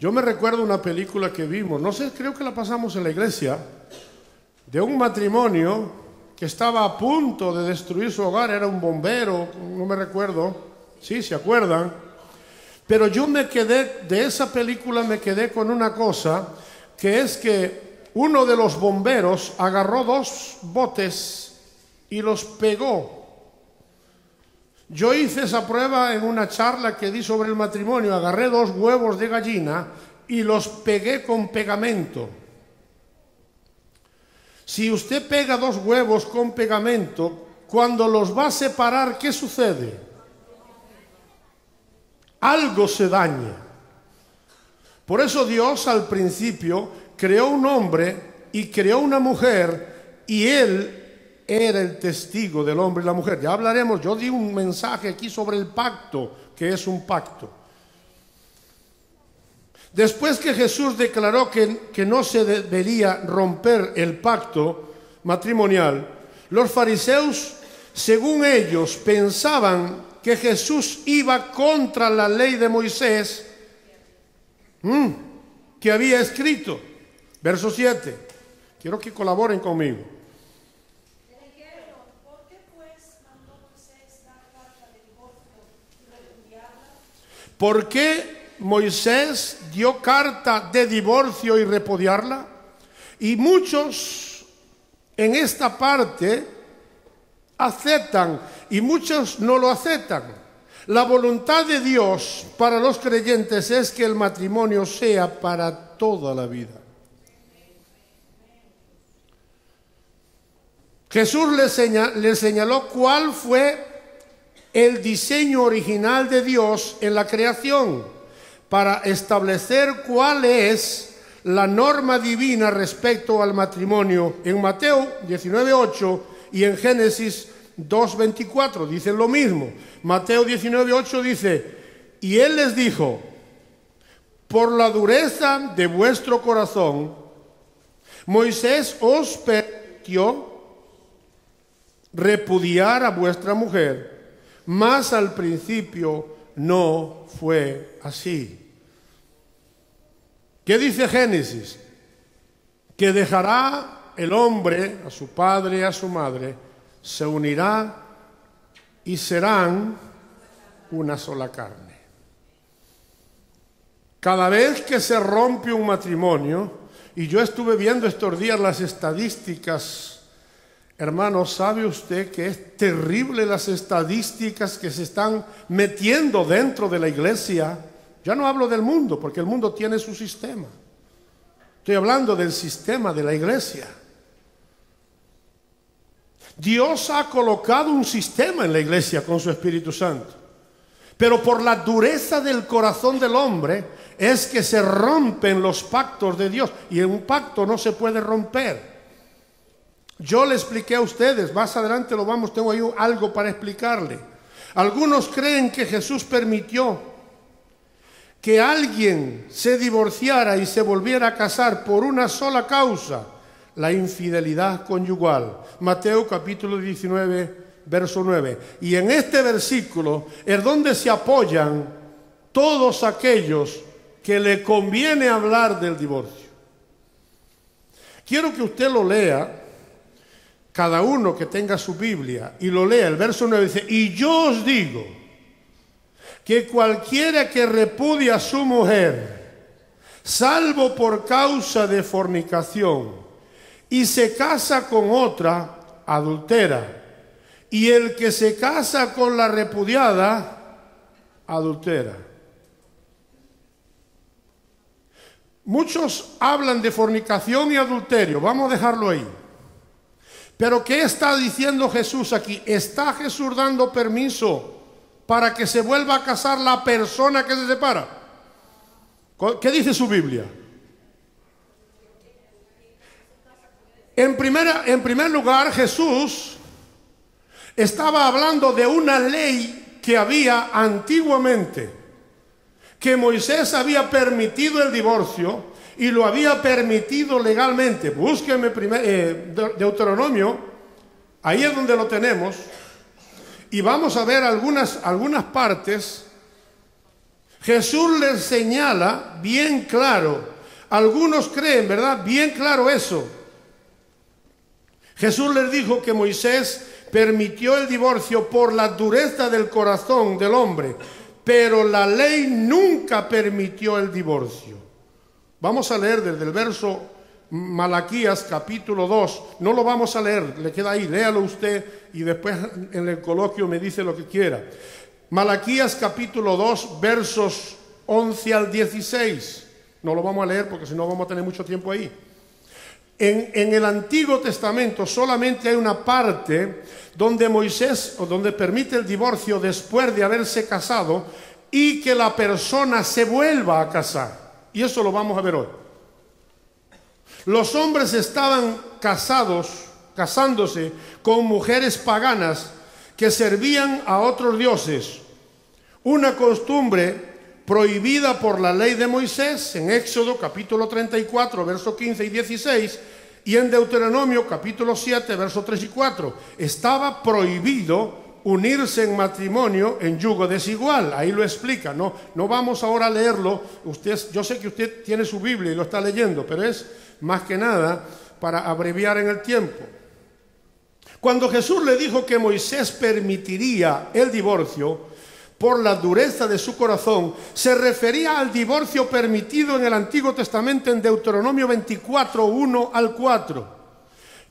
Yo me recuerdo una película que vimos, no sé, creo que la pasamos en la iglesia, de un matrimonio que estaba a punto de destruir su hogar, era un bombero, no me recuerdo, sí, ¿se acuerdan? Pero yo me quedé, de esa película me quedé con una cosa, que es que uno de los bomberos agarró 2 botes y los pegó. Yo hice esa prueba en una charla que di sobre el matrimonio, agarré 2 huevos de gallina y los pegué con pegamento. Si usted pega 2 huevos con pegamento, cuando los va a separar, ¿qué sucede? Algo se daña. Por eso Dios al principio creó un hombre y creó una mujer, y Él era el testigo del hombre y la mujer. Ya hablaremos, yo di un mensaje aquí sobre el pacto, que es un pacto. Después que Jesús declaró que no se debería romper el pacto matrimonial, los fariseos, según ellos, pensaban que Jesús iba contra la ley de Moisés que había escrito. Verso 7. Quiero que colaboren conmigo. ¿Por qué Moisés dio carta de divorcio y repudiarla? Y muchos en esta parte aceptan y muchos no lo aceptan. La voluntad de Dios para los creyentes es que el matrimonio sea para toda la vida. Jesús le señaló cuál fue el diseño original de Dios en la creación para establecer cuál es la norma divina respecto al matrimonio. En Mateo 19:8 y en Génesis 2:24 dicen lo mismo. Mateo 19:8 dice: y Él les dijo, por la dureza de vuestro corazón, Moisés os permitió repudiar a vuestra mujer, mas al principio no fue así. ¿Qué dice Génesis? Que dejará el hombre a su padre y a su madre, se unirá y serán una sola carne. Cada vez que se rompe un matrimonio, y yo estuve viendo estos días las estadísticas, hermano, ¿sabe usted que es terrible las estadísticas que se están metiendo dentro de la iglesia? Ya no hablo del mundo, porque el mundo tiene su sistema. Estoy hablando del sistema de la iglesia. Dios ha colocado un sistema en la iglesia con su Espíritu Santo. Pero por la dureza del corazón del hombre es que se rompen los pactos de Dios. Y un pacto no se puede romper. Yo le expliqué a ustedes, más adelante tengo ahí algo para explicarle. Algunos creen que Jesús permitió que alguien se divorciara y se volviera a casar por una sola causa, la infidelidad conyugal. Mateo capítulo 19, verso 9. Y en este versículo es donde se apoyan todos aquellos que le conviene hablar del divorcio. Quiero que usted lo lea, cada uno que tenga su Biblia, y lo lea. El verso 9 dice: y yo os digo que cualquiera que repudia a su mujer, salvo por causa de fornicación, y se casa con otra, adultera. Y el que se casa con la repudiada, adultera. Muchos hablan de fornicación y adulterio. Vamos a dejarlo ahí. Pero ¿qué está diciendo Jesús aquí? ¿Está Jesús dando permiso para que se vuelva a casar la persona que se separa? ¿Qué dice su Biblia? En primer lugar, Jesús estaba hablando de una ley que había antiguamente, que Moisés había permitido el divorcio y lo había permitido legalmente. Búsquenme Deuteronomio, ahí es donde lo tenemos, y vamos a ver algunas partes. Jesús les señala bien claro. Algunos creen, ¿verdad? Bien claro eso. Jesús les dijo que Moisés permitió el divorcio por la dureza del corazón del hombre, pero la ley nunca permitió el divorcio. Vamos a leer desde el verso Malaquías capítulo 2. No lo vamos a leer, le queda ahí, léalo usted y después en el coloquio me dice lo que quiera. Malaquías capítulo 2, versos 11 al 16. No lo vamos a leer porque si no vamos a tener mucho tiempo ahí. En el Antiguo Testamento solamente hay una parte donde Moisés, o donde permite el divorcio después de haberse casado y que la persona se vuelva a casar. Y eso lo vamos a ver hoy. Los hombres estaban casándose con mujeres paganas que servían a otros dioses. Una costumbre prohibida por la ley de Moisés en Éxodo capítulo 34, versos 15 y 16, y en Deuteronomio capítulo 7, versos 3 y 4. Estaba prohibido unirse en matrimonio en yugo desigual. Ahí lo explica. No vamos ahora a leerlo. Yo sé que usted tiene su Biblia y lo está leyendo, pero es más que nada para abreviar en el tiempo. Cuando Jesús le dijo que Moisés permitiría el divorcio por la dureza de su corazón, se refería al divorcio permitido en el Antiguo Testamento en Deuteronomio 24, 1 al 4.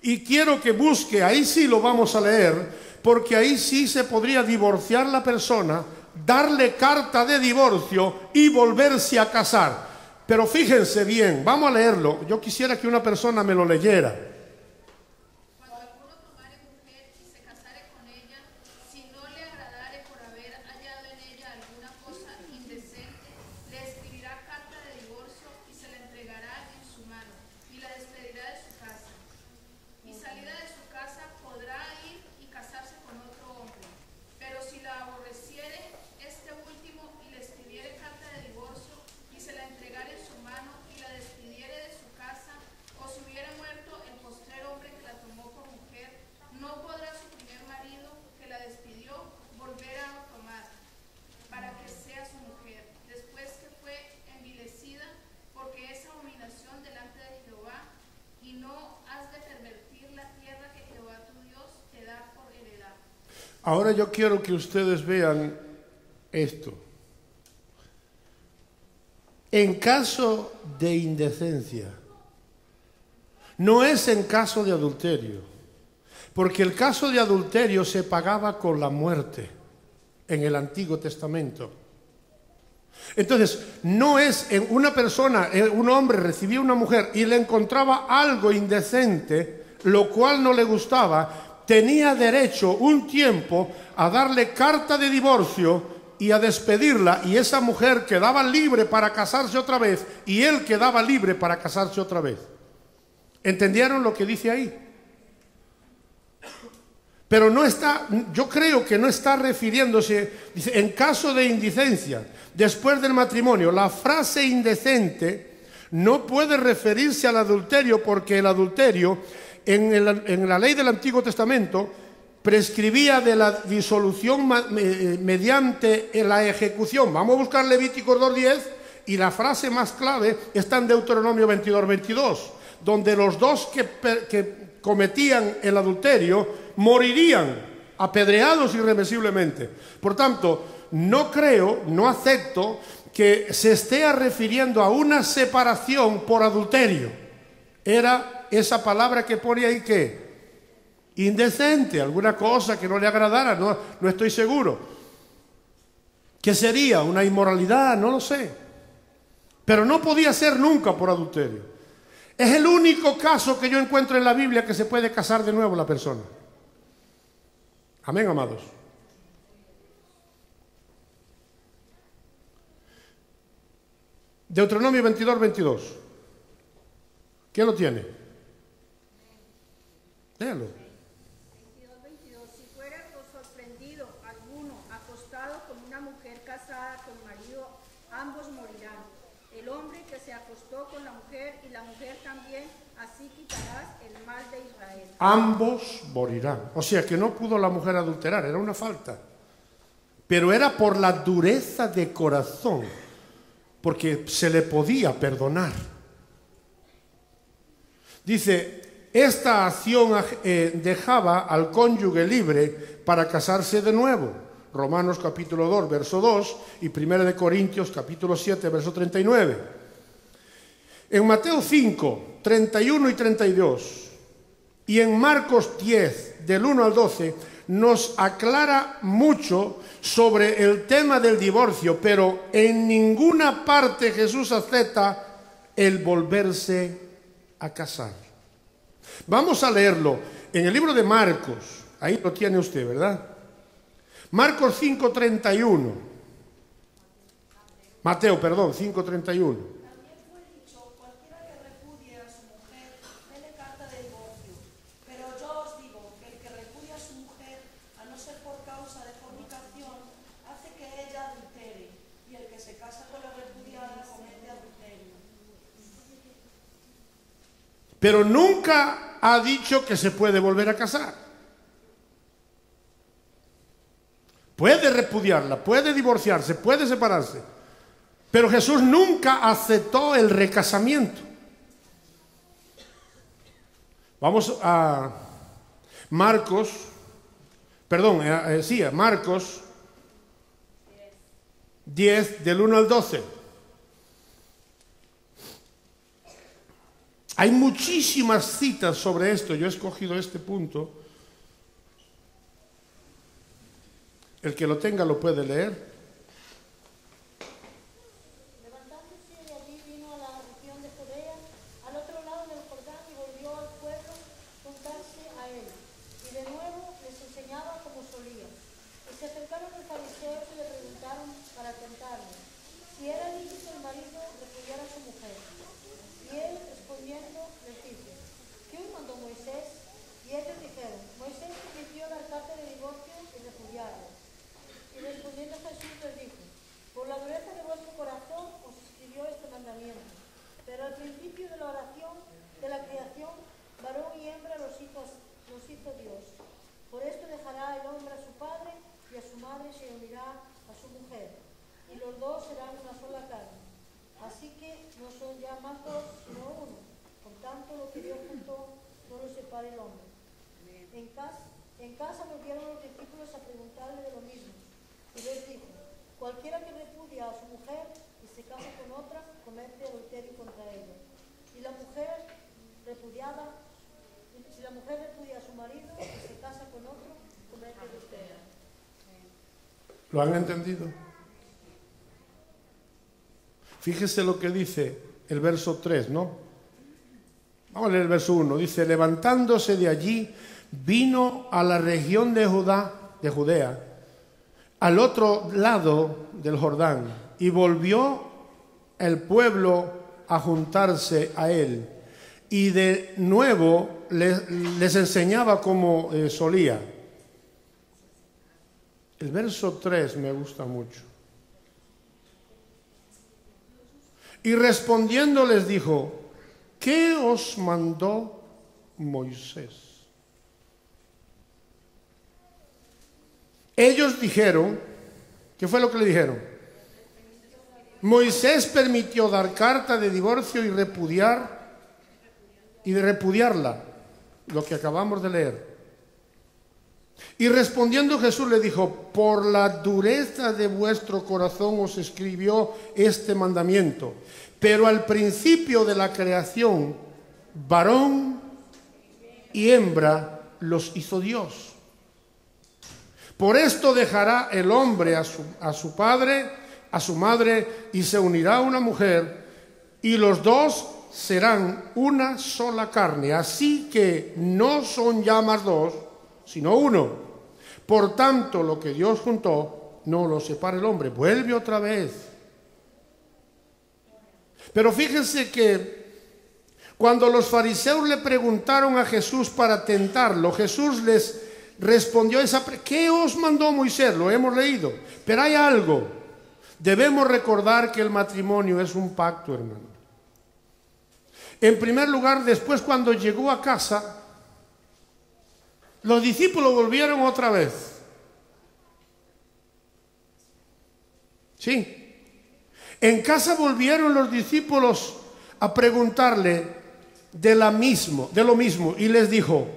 Y quiero que busque, ahí sí lo vamos a leer, porque ahí sí se podría divorciar la persona, darle carta de divorcio y volverse a casar. Pero fíjense bien, vamos a leerlo. Yo quisiera que una persona me lo leyera. Ahora yo quiero que ustedes vean esto. En caso de indecencia, no es en caso de adulterio, porque el caso de adulterio se pagaba con la muerte en el Antiguo Testamento. Entonces, no es en una persona, un hombre recibía una mujer y le encontraba algo indecente, lo cual no le gustaba, tenía derecho un tiempo a darle carta de divorcio y a despedirla, y esa mujer quedaba libre para casarse otra vez y él quedaba libre para casarse otra vez. ¿Entendieron lo que dice ahí? Pero no está, yo creo que no está refiriéndose, dice, en caso de indecencia, después del matrimonio. La frase indecente no puede referirse al adulterio, porque el adulterio en la ley del Antiguo Testamento prescribía de la disolución mediante la ejecución. Vamos a buscar Levíticos 2:10 y la frase más clave está en Deuteronomio 22:22, donde los dos que cometían el adulterio morirían apedreados irremisiblemente. Por tanto, no acepto que se esté refiriendo a una separación por adulterio. Era esa palabra que pone ahí, ¿qué? Indecente, alguna cosa que no le agradara, no estoy seguro. ¿Qué sería? ¿Una inmoralidad? No lo sé. Pero no podía ser nunca por adulterio. Es el único caso que yo encuentro en la Biblia que se puede casar de nuevo la persona. Amén, amados. Deuteronomio 22:22. ¿Quién lo tiene? Léalo. 22:22. Si fuera sorprendido alguno acostado con una mujer casada con marido, ambos morirán. El hombre que se acostó con la mujer y la mujer también, así quitarás el mal de Israel. Ambos morirán. O sea que no pudo la mujer adulterar, era una falta. pero era por la dureza de corazón, porque se le podía perdonar. Dice, esta acción dejaba al cónyuge libre para casarse de nuevo. Romanos capítulo 2, verso 2 y 1 Corintios capítulo 7, verso 39. En Mateo 5, 31 y 32 y en Marcos 10, del 1 al 12, nos aclara mucho sobre el tema del divorcio, pero en ninguna parte Jesús acepta el volverse a casar. Vamos a leerlo en el libro de Marcos, ahí lo tiene usted, ¿verdad? Marcos 5:31. Mateo, perdón, 5:31. Pero nunca ha dicho que se puede volver a casar. Puede repudiarla, puede divorciarse, puede separarse. Pero Jesús nunca aceptó el recasamiento. Vamos a Marcos, a Marcos 10, del 1 al 12. Hay muchísimas citas sobre esto. Yo he escogido este punto. El que lo tenga lo puede leer. Levantándose de allí vino a la región de Judea, al otro lado del Jordán, y volvió al pueblo juntarse a él. Y de nuevo les enseñaba como solía. Y se acercaron los fariseos y le preguntaron para tentarle si era lícito el marido repudiar a su mujer. Y él, respondiendo, les dice: ¿qué os mandó Moisés? Y ellos dijeron: Moisés permitió dar carta de divorcio y repudiarlo. Y respondiendo Jesús les dijo: por la dureza de vuestro corazón os escribió este mandamiento. Pero al principio de la oración de la creación, varón y hembra los hizo Dios. Por esto dejará el hombre a su padre y a su madre, se unirá a su mujer, y los dos serán una sola carne. Así que no son ya más dos, sino uno. Por tanto, lo que Dios juntó, no lo separe el hombre. En casa volvieron los discípulos a preguntarle de lo mismo. Y les dijo: cualquiera que repudia a su mujer y se casa con otra, comete adulterio contra ella. Si la mujer repudia a su marido y se casa con otro, comete adulterio. ¿Lo han entendido? Fíjese lo que dice el verso 3, ¿no? Vamos a leer el verso 1. Dice: levantándose de allí, vino a la región de Judea, al otro lado del Jordán, y volvió el pueblo a juntarse a él. Y de nuevo les enseñaba como solía. El verso 3 me gusta mucho. Y respondiendo les dijo: ¿qué os mandó Moisés? Ellos dijeron, ¿qué fue lo que le dijeron? Moisés permitió dar carta de divorcio y repudiarla, lo que acabamos de leer. Y respondiendo Jesús le dijo: por la dureza de vuestro corazón os escribió este mandamiento. Pero al principio de la creación, varón y hembra los hizo Dios. Por esto dejará el hombre a su padre, a su madre, y se unirá a una mujer, y los dos serán una sola carne. Así que no son ya más dos, sino uno. Por tanto, lo que Dios juntó, no lo separa el hombre. Vuelve otra vez. Pero fíjense que cuando los fariseos le preguntaron a Jesús para tentarlo, Jesús les respondió ¿qué os mandó Moisés? Lo hemos leído. Pero hay algo. Debemos recordar que el matrimonio es un pacto, hermano. En primer lugar, después cuando llegó a casa, los discípulos volvieron otra vez. Sí. En casa volvieron los discípulos a preguntarle de lo mismo, y les dijo: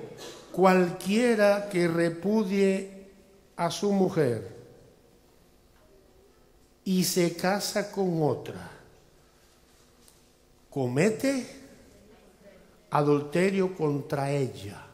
cualquiera que repudie a su mujer y se casa con otra, comete adulterio contra ella.